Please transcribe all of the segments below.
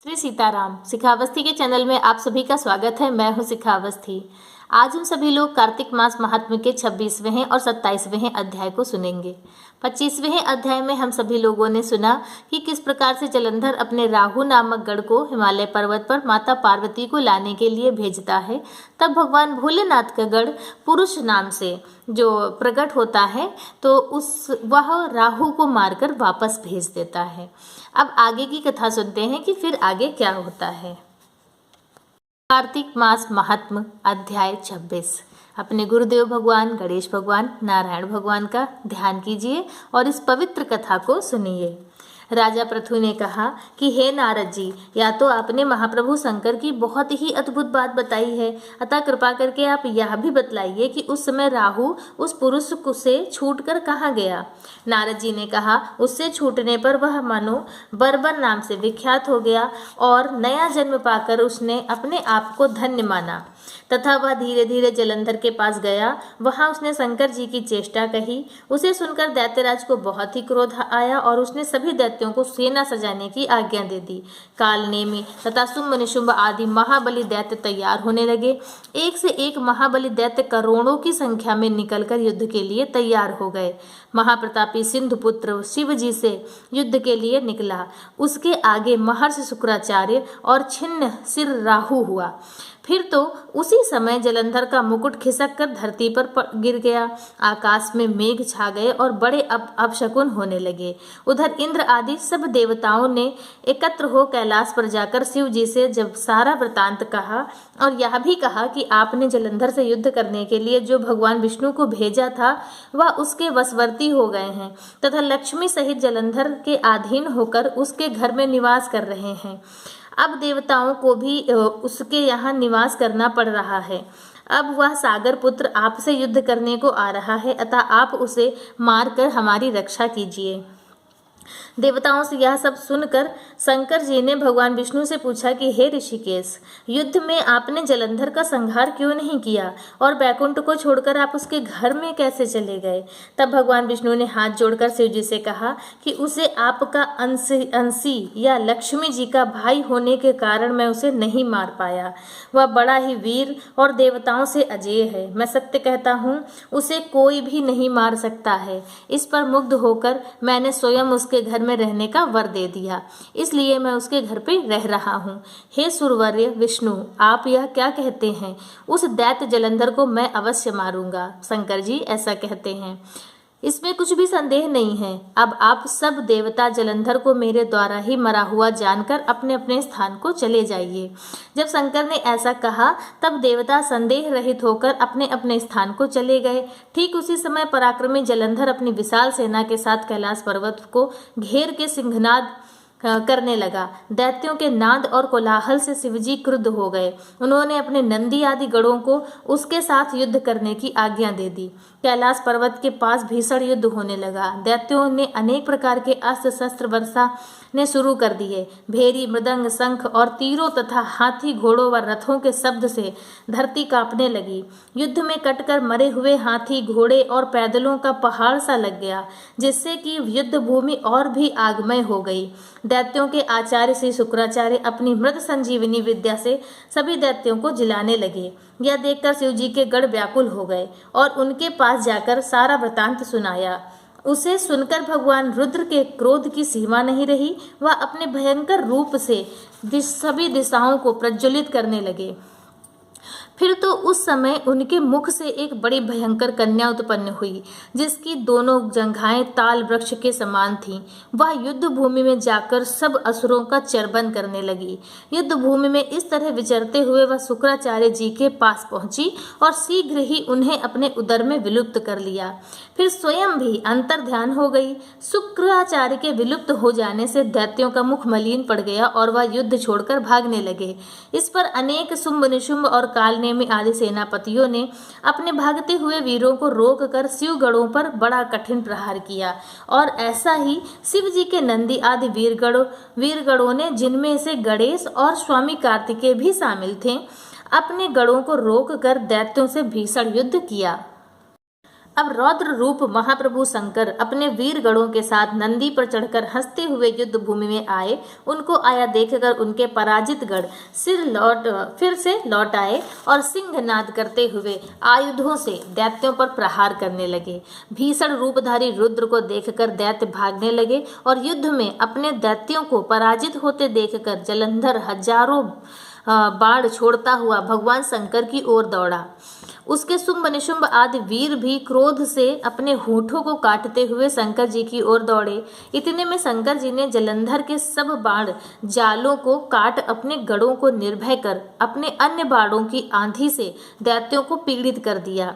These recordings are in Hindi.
श्री सीताराम। शिखावस्थी के चैनल में आप सभी का स्वागत है। मैं हूं शिखावस्थी। आज हम सभी लोग कार्तिक मास महात्म्य के 26वें और 27वें अध्याय को सुनेंगे। 25वें अध्याय में हम सभी लोगों ने सुना कि किस प्रकार से जलंधर अपने राहु नामक गढ़ को हिमालय पर्वत पर माता पार्वती को लाने के लिए भेजता है। तब भगवान भोलेनाथ का गढ़ पुरुष नाम से जो प्रकट होता है तो वह राहु को मारकर वापस भेज देता है। अब आगे की कथा सुनते हैं कि फिर आगे क्या होता है। कार्तिक मास महात्म्य अध्याय 26। अपने गुरुदेव भगवान गणेश भगवान नारायण भगवान का ध्यान कीजिए और इस पवित्र कथा को सुनिए। राजा पृथु ने कहा कि हे नारद जी, या तो आपने महाप्रभु शंकर की बहुत ही अद्भुत बात बताई है, अतः कृपा करके आप यह भी बतलाइए कि उस समय राहु उस पुरुष से छूटकर कहाँ गया। नारद जी ने कहा, उससे छूटने पर वह मानो बर्बर नाम से विख्यात हो गया और नया जन्म पाकर उसने अपने आप को धन्य माना तथा वह धीरे धीरे जलंधर के पास गया। वहां उसने शंकर जी की चेष्टा कही। उसे सुनकर दैत्यराज को बहुत ही क्रोध आया और उसने सभी दैत्यों को सेना सजाने की आज्ञा दे दी। काल नेमी तथा शुंभ निशुंभ आदि महाबली दैत्य तैयार होने लगे। एक से एक महाबली दैत्य करोड़ों की संख्या में निकलकर युद्ध के लिए तैयार हो गए। महाप्रतापी सिंधुपुत्र शिव जी से युद्ध के लिए निकला। उसके आगे महर्षि शुक्राचार्य और छिन्न सिर राहु हुआ। फिर तो उसी समय जलंधर का मुकुट खिसक कर धरती पर गिर गया। आकाश में मेघ छा गए और बड़े अपशकुन होने लगे। उधर इंद्र आदि सब देवताओं ने एकत्र हो कैलाश पर जाकर शिव जी से जब सारा वृतांत कहा और यह भी कहा कि आपने जलंधर से युद्ध करने के लिए जो भगवान विष्णु को भेजा था वह उसके वशवर्ती हो गए हैं तथा लक्ष्मी सहित जलंधर के अधीन होकर उसके घर में निवास कर रहे हैं। अब देवताओं को भी उसके यहाँ निवास करना पड़ रहा है। अब वह सागर पुत्र आपसे युद्ध करने को आ रहा है, अतः आप उसे मारकर हमारी रक्षा कीजिए। देवताओं से यह सब सुनकर शंकर जी ने भगवान विष्णु से पूछा कि हे ऋषिकेश, युद्ध में आपने जलंधर का संहार क्यों नहीं किया और बैकुंठ को छोड़कर आप उसके घर में कैसे चले गए। तब भगवान विष्णु ने हाथ जोड़कर शिव जी से कहा कि उसे आपका अंशी या लक्ष्मी जी का भाई होने के कारण मैं उसे नहीं मार पाया। वह बड़ा ही वीर और देवताओं से अजेय है। मैं सत्य कहता हूँ, उसे कोई भी नहीं मार सकता है। इस पर मुग्ध होकर मैंने स्वयं उसके घर में रहने का वर दे दिया, इसलिए मैं उसके घर पे रह रहा हूँ। हे सुरवर्य विष्णु, आप यह क्या कहते हैं? उस दैत्य जलंधर को मैं अवश्य मारूंगा। शंकर जी ऐसा कहते हैं, इसमें कुछ भी संदेह नहीं है। अब आप सब देवता जलंधर को मेरे द्वारा ही मरा हुआ जानकर अपने अपने स्थान को चले जाइए। जब शंकर ने ऐसा कहा तब देवता संदेह रहित होकर अपने अपने स्थान को चले गए। ठीक उसी समय पराक्रमी जलंधर अपनी विशाल सेना के साथ कैलाश पर्वत को घेर के सिंहनाद करने लगा। दैत्यों के नाद और कोलाहल से शिवजी क्रुद्ध हो गए। उन्होंने अपने नंदी आदि गढ़ों को उसके साथ युद्ध करने की आज्ञा दे दी। कैलाश पर्वत के पास भीषण युद्ध होने लगा। दैत्यों ने अनेक प्रकार के अस्त्र शस्त्र वर्षा ने शुरू कर दिए। भेरी मृदंग शंख और तीरों तथा हाथी घोड़ों व रथों के शब्द से धरती कांपने लगी। युद्ध में कटकर मरे हुए हाथी घोड़े और पैदलों का पहाड़ सा लग गया, जिससे कि युद्ध भूमि और भी आगमय हो गई। दैत्यों के आचार्य श्री शुक्राचार्य अपनी मृत संजीवनी विद्या से सभी दैत्यों को जिलाने लगे। यह देखकर शिवजी के गढ़ व्याकुल हो गए और उनके पास जाकर सारा वृतांत सुनाया। उसे सुनकर भगवान रुद्र के क्रोध की सीमा नहीं रही। वह अपने भयंकर रूप से सभी दिशाओं को प्रज्वलित करने लगे। फिर तो उस समय उनके मुख से एक बड़ी भयंकर कन्या उत्पन्न हुई, जिसकी दोनों जंघाएं ताल वृक्ष के समान थीं। वह युद्ध भूमि में जाकर सब असुरों का चर्वण करने लगी। युद्ध भूमि में इस तरह विचरते हुए वह शुक्राचार्य जी के पास पहुंची और शीघ्र ही उन्हें अपने उदर में विलुप्त कर लिया। फिर स्वयं भी अंतर ध्यान हो गई। शुक्राचार्य के विलुप्त हो जाने से दैत्यों का मुख मलिन पड़ गया और वह युद्ध छोड़कर भागने लगे। इस पर अनेक शुंभ निशुंभ और कालनेमी आदि सेनापतियों ने अपने भागते हुए वीरों को रोककर शिवगढ़ों पर बड़ा कठिन प्रहार किया और ऐसा ही शिव जी के नंदी आदि वीरगढ़ों ने, जिनमें से गणेश और स्वामी कार्तिकेय भी शामिल थे, अपने गढ़ों को रोककर दैत्यों से भीषण युद्ध किया। अब रौद्र रूप महाप्रभु शंकर अपने वीर गणों के साथ नंदी पर चढ़कर हंसते हुए युद्ध भूमि में आए। उनको आया देखकर उनके पराजित गण फिर से लौट आए और सिंहनाद करते हुए आयुधों से दैत्यों पर प्रहार करने लगे। भीषण रूपधारी रुद्र को देखकर दैत्य भागने लगे और युद्ध में अपने दैत्यों को पराजित होते देखकर जलंधर हजारों बाण छोड़ता हुआ भगवान शंकर की ओर दौड़ा। उसके शुंभ निशुंभ आदि वीर भी क्रोध से अपने होठों को काटते हुए शंकर जी की ओर दौड़े। इतने में शंकर जी ने जलंधर के सब बाण जालों को काट अपने गढ़ों को निर्भय कर अपने अन्य बाणों की आंधी से दैत्यों को पीड़ित कर दिया।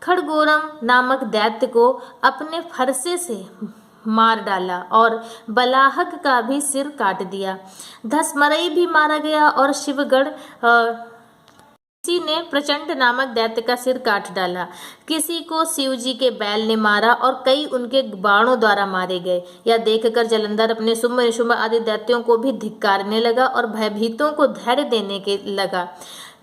खड़गोरम नामक दैत्य को अपने फरसे से मार डाला और बलाहक का भी सिर काट दिया। धसमरई भी मारा गया और शिवगढ़ किसी ने प्रचंड नामक दैत्य का सिर काट डाला। किसी को शिव जी के बैल ने मारा और कई उनके बाणों द्वारा मारे गए। यह देखकर जलंधर अपने शुंभ निशुंभ आदि दैत्यों को भी धिक्कारने लगा और भयभीतों को धैर्य देने के लगा।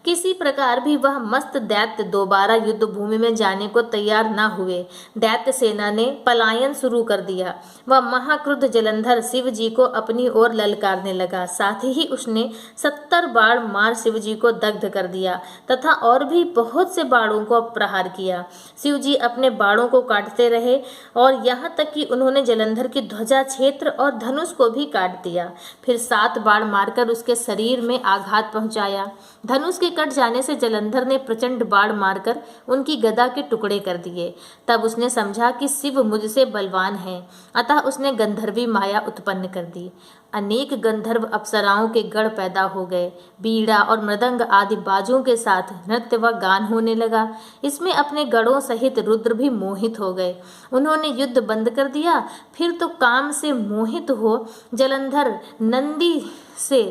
किसी प्रकार भी वह मस्त दैत्य दोबारा युद्ध भूमि में जाने को तैयार न हुए। दैत्य सेना ने पलायन शुरू कर दिया। वह महाक्रुद्ध जलंधर शिव जी को अपनी ओर ललकारने लगा। साथ ही उसने 70 बाण मार शिव जी को दग्ध कर दिया तथा और भी बहुत से बाणों को प्रहार किया। शिव जी अपने बाणों को काटते रहे और यहाँ तक कि उन्होंने जलंधर की ध्वजा क्षेत्र और धनुष को भी काट दिया। फिर 7 बाण मारकर उसके शरीर में आघात पहुंचाया। धनुष के कट जाने से जलंधर ने प्रचंड बाण मारकर उनकी गदा के टुकड़े कर दिए। तब उसने समझा कि शिव मुझसे बलवान है, अतः उसने गंधर्वी माया उत्पन्न कर दी। अनेक गंधर्व अप्सराओं के गढ़ पैदा हो गए। बीड़ा और मृदंग आदि बाजों के साथ नृत्य व गान होने लगा। इसमें अपने गढ़ों सहित रुद्र भी मोहित हो गए। उन्होंने युद्ध बंद कर दिया। फिर तो काम से मोहित हो जलंधर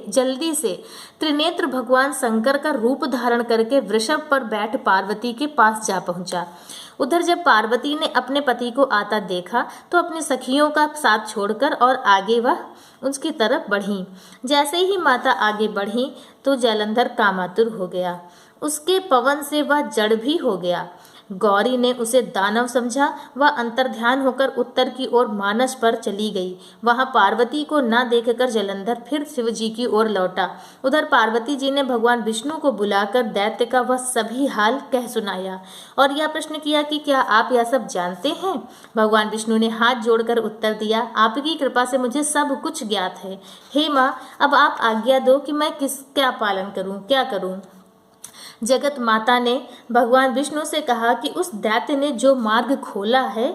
जल्दी से त्रिनेत्र भगवान शंकर का रूप धारण करके वृषभ पर बैठ पार्वती के पास जा पहुंचा। उधर जब पार्वती ने अपने पति को आता देखा तो अपनी सखियों का साथ छोड़कर और आगे वह उसकी तरफ बढ़ी। जैसे ही माता आगे बढ़ी तो जलंधर कामातुर हो गया। उसके पवन से वह जड़ भी हो गया। गौरी ने उसे दानव समझा। वह अंतर्ध्यान होकर उत्तर की ओर मानस पर चली गई। वहां पार्वती को न देखकर जलंधर फिर शिव जी की ओर लौटा। उधर पार्वती जी ने भगवान विष्णु को बुलाकर दैत्य का वह सभी हाल कह सुनाया और यह प्रश्न किया कि क्या आप यह सब जानते हैं? भगवान विष्णु ने हाथ जोड़कर उत्तर दिया, आपकी कृपा से मुझे सब कुछ ज्ञात है। हे माँ, अब आप आज्ञा दो कि मैं क्या पालन करूं, क्या करूं? जगत माता ने भगवान विष्णु से कहा कि उस दैत्य ने जो मार्ग खोला है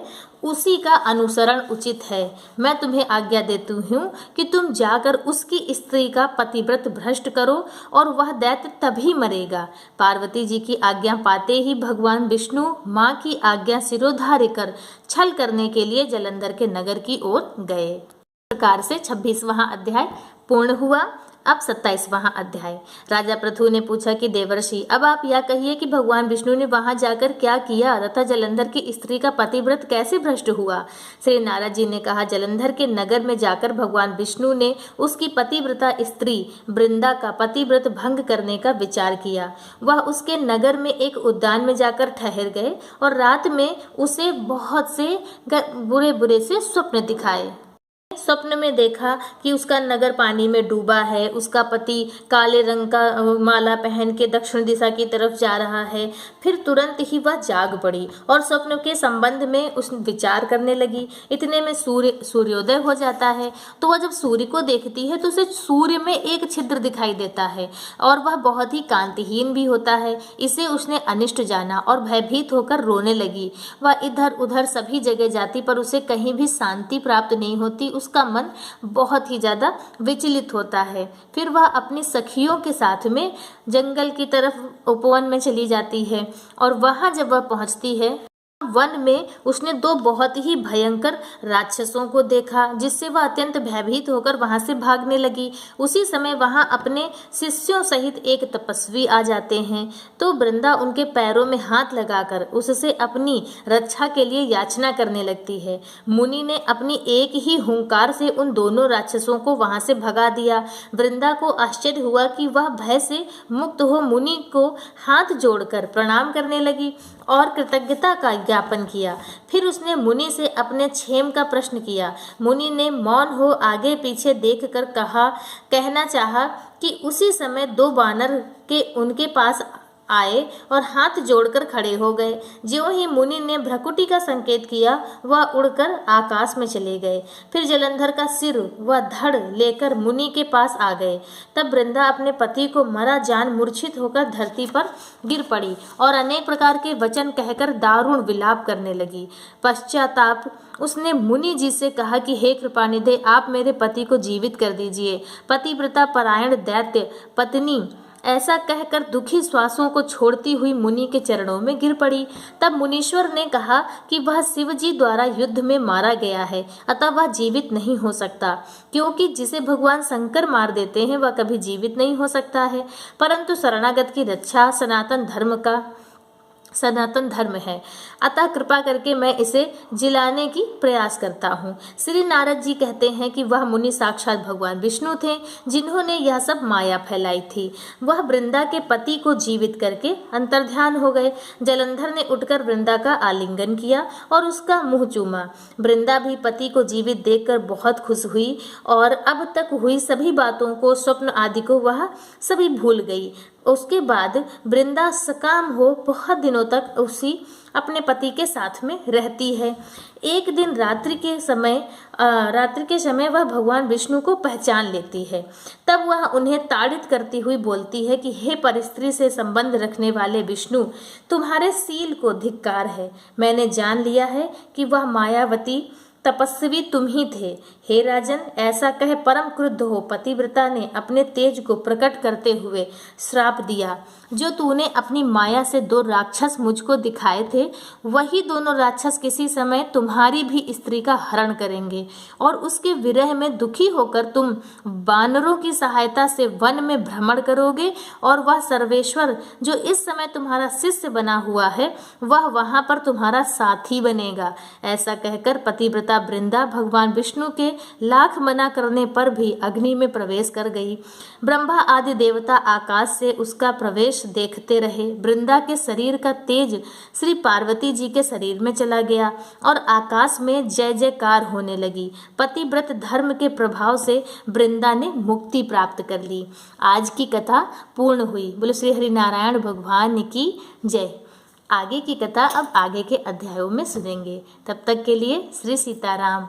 उसी का अनुसरण उचित है। मैं तुम्हें आज्ञा देती हूँ कि तुम जाकर उसकी स्त्री का पतिव्रत भ्रष्ट करो और वह दैत्य तभी मरेगा। पार्वती जी की आज्ञा पाते ही भगवान विष्णु माँ की आज्ञा सिरोधार्य कर छल करने के लिए जलंधर के नगर की ओर गए। इस प्रकार से 26वां अध्याय पूर्ण हुआ। अब 27वां अध्याय। राजा पृथु ने पूछा कि देवर्षि, अब आप यह कहिए कि भगवान विष्णु ने वहां जाकर क्या किया तथा जलंधर की स्त्री का पतिव्रत कैसे भ्रष्ट हुआ? श्री नारद जी ने कहा, जलंधर के नगर में जाकर भगवान विष्णु ने उसकी पतिव्रता स्त्री वृंदा का पतिव्रत भंग करने का विचार किया। वह उसके नगर में एक उद्यान में जाकर ठहर गए और रात में उसे बहुत से बुरे बुरे से स्वप्न दिखाए। स्वप्न में देखा कि उसका नगर पानी में डूबा है, उसका पति काले रंग का माला पहन के दक्षिण दिशा की तरफ जा रहा है। फिर तुरंत ही वह जाग पड़ी और स्वप्न के संबंध में उस विचार करने लगी। इतने में सूर्योदय हो जाता है, तो वह जब सूर्य को देखती है तो उसे सूर्य में एक छिद्र दिखाई देता है और वह बहुत ही कांतिहीन भी होता है। इसे उसने अनिष्ट जाना और भयभीत होकर रोने लगी। वह इधर उधर सभी जगह जाती पर उसे कहीं भी शांति प्राप्त नहीं होती। उसका मन बहुत ही ज्यादा विचलित होता है। फिर वह अपनी सखियों के साथ में जंगल की तरफ उपवन में चली जाती है और वहां जब वह पहुंचती है, वन में उसने 2 बहुत ही भयंकर राक्षसों को देखा, जिससे वह अत्यंत भयभीत होकर वहां से भागने लगी। उसी समय वहां अपने शिष्यों सहित एक तपस्वी आ जाते हैं, तो वृंदा उनके पैरों में हाथ लगाकर उससे अपनी रक्षा के लिए याचना करने लगती है। मुनि ने अपनी एक ही हुंकार से उन दोनों राक्षसों को वहां से भगा दिया। वृंदा को आश्चर्य हुआ कि वह भय से मुक्त हो मुनि को हाथ जोड़कर प्रणाम करने लगी और कृतज्ञता का ज्ञापन किया। फिर उसने मुनि से अपने क्षेम का प्रश्न किया। मुनि ने मौन हो आगे पीछे देखकर कहना चाहा कि उसी समय 2 वानर के उनके पास आए और हाथ जोड़कर खड़े हो गए। ज्यों ही मुनि ने भ्रकुटी का संकेत किया, वह उड़कर आकाश में चले गए। फिर जलंधर का सिर व धड़ लेकर मुनि के पास आ गए। तब वृंदा अपने पति को मरा जान मूर्छित होकर धरती पर गिर पड़ी और अनेक प्रकार के वचन कहकर दारुण विलाप करने लगी। पश्चाताप उसने मुनि जी से कहा कि हे कृपानिधे, आप मेरे पति को जीवित कर दीजिए। पतिव्रता परायण दैत्य पत्नी ऐसा कहकर दुखी श्वासों को छोड़ती हुई मुनि के चरणों में गिर पड़ी। तब मुनीश्वर ने कहा कि वह शिव जी द्वारा युद्ध में मारा गया है, अतः वह जीवित नहीं हो सकता, क्योंकि जिसे भगवान शंकर मार देते हैं वह कभी जीवित नहीं हो सकता है। परंतु शरणागत की रक्षा सनातन धर्म है, अतः कृपा करके मैं इसे जिलाने की प्रयास करता हूँ। श्री नारद जी कहते हैं कि वह मुनि साक्षात भगवान विष्णु थे, जिन्होंने यह सब माया फैलाई थी। वह वृंदा के पति को जीवित करके अंतर्ध्यान हो गए। जलंधर ने उठकर वृंदा का आलिंगन किया और उसका मुंह चूमा। वृंदा भी पति को जीवित देखकर बहुत खुश हुई और अब तक हुई सभी बातों को, स्वप्न आदि को वह सभी भूल गई। उसके बाद वृंदा सकाम हो बहुत दिनों तक उसी अपने पति के साथ में रहती है। एक दिन रात्रि के समय वह भगवान विष्णु को पहचान लेती है। तब वह उन्हें ताड़ित करती हुई बोलती है कि हे परस्त्री से संबंध रखने वाले विष्णु, तुम्हारे शील को धिक्कार है। मैंने जान लिया है कि वह मायावती तपस्वी तुम ही थे। हे राजन, ऐसा कह परम क्रुद्ध हो पतिव्रता ने अपने तेज को प्रकट करते हुए श्राप दिया। जो तूने अपनी माया से 2 राक्षस मुझको दिखाए थे, वही दोनों राक्षस किसी समय तुम्हारी भी स्त्री का हरण करेंगे और उसके विरह में दुखी होकर तुम वानरों की सहायता से वन में भ्रमण करोगे और वह सर्वेश्वर जो इस समय तुम्हारा शिष्य बना हुआ है, वह वहां पर तुम्हारा साथी बनेगा। ऐसा कहकर पतिव्रता वृंदा भगवान विष्णु के लाख मना करने पर भी अग्नि में प्रवेश कर गई। ब्रह्मा आदि देवता आकाश से उसका प्रवेश देखते रहे। वृंदा के शरीर का तेज श्री पार्वती जी के शरीर में चला गया और आकाश में जय जयकार होने लगी। पतिव्रत धर्म के प्रभाव से वृंदा ने मुक्ति प्राप्त कर ली। आज की कथा पूर्ण हुई। बोलो श्री हरि नारायण भगवान की जय। आगे की कथा अब आगे के अध्यायों में सुनेंगे। तब तक के लिए श्री सीताराम।